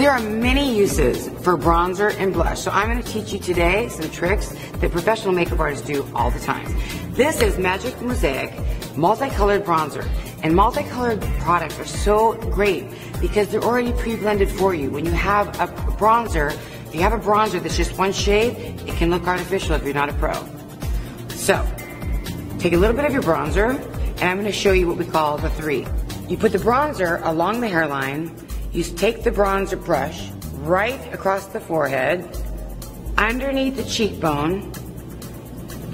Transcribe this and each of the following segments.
there are many uses for bronzer and blush. So I'm going to teach you today some tricks that professional makeup artists do all the time. This is Magic Mosaic multicolored bronzer. And multicolored products are so great because they're already pre-blended for you. When you have a bronzer, if you have a bronzer that's just one shade, it can look artificial if you're not a pro. So, take a little bit of your bronzer, and I'm going to show you what we call the three. You put the bronzer along the hairline, you take the bronzer brush right across the forehead, underneath the cheekbone,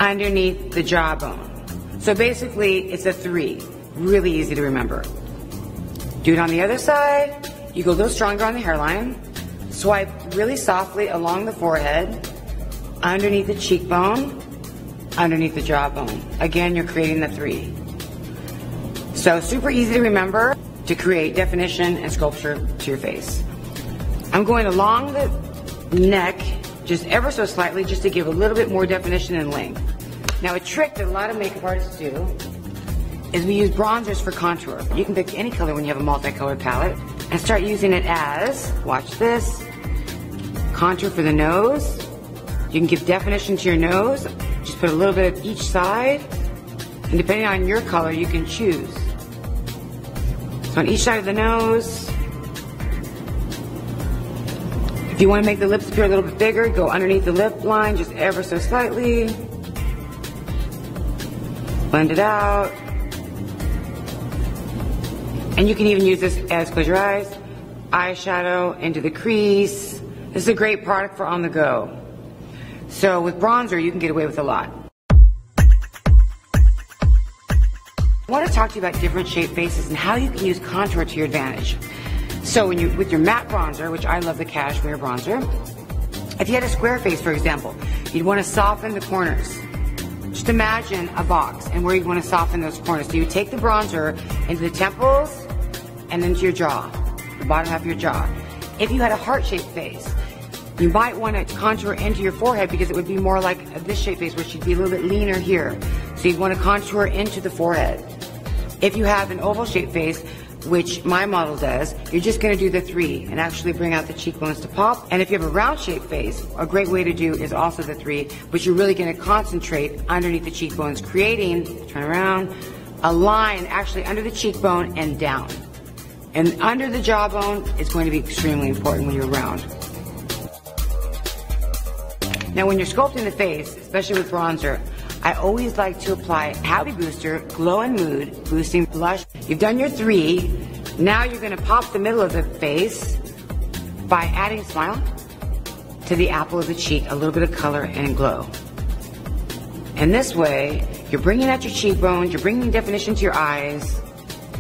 underneath the jawbone. So basically, it's a three. Really easy to remember. Do it on the other side. You go a little stronger on the hairline. Swipe really softly along the forehead, underneath the cheekbone, underneath the jawbone. Again, you're creating the three. So super easy to remember to create definition and sculpture to your face. I'm going along the neck just ever so slightly just to give a little bit more definition and length. Now a trick that a lot of makeup artists do is we use bronzers for contour. You can pick any color when you have a multicolored palette and start using it as, watch this, contour for the nose. You can give definition to your nose. Just put a little bit of each side. And depending on your color, you can choose. So on each side of the nose. If you want to make the lips appear a little bit bigger, go underneath the lip line just ever so slightly. Blend it out. And you can even use this as, close your eyes, eyeshadow into the crease. This is a great product for on the go. So with bronzer, you can get away with a lot. I want to talk to you about different shaped faces and how you can use contour to your advantage. So with your matte bronzer, which I love the cashmere bronzer, if you had a square face, for example, you'd want to soften the corners. Just imagine a box and where you'd want to soften those corners. So you take the bronzer into the temples and into your jaw, the bottom half of your jaw. If you had a heart-shaped face, you might want to contour into your forehead because it would be more like this shaped face where she'd be a little bit leaner here. So you'd want to contour into the forehead. If you have an oval-shaped face, which my model does, you're just going to do the three and actually bring out the cheekbones to pop. And if you have a round-shaped face, a great way to do is also the three, but you're really going to concentrate underneath the cheekbones, creating, turn around, a line actually under the cheekbone and down. And under the jawbone is going to be extremely important when you're round. Now when you're sculpting the face, especially with bronzer, I always like to apply Happy Booster Glow and Mood Boosting Blush. You've done your three. Now you're going to pop the middle of the face by adding a smile to the apple of the cheek, a little bit of color and glow. And this way, you're bringing out your cheekbones, you're bringing definition to your eyes,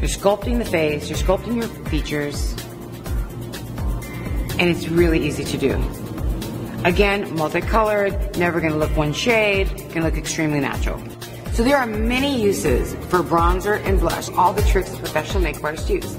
you're sculpting the face, you're sculpting your features, and it's really easy to do. Again, multicolored, never going to look one shade, going to look extremely natural. So there are many uses for bronzer and blush, all the tricks that professional makeup artists use.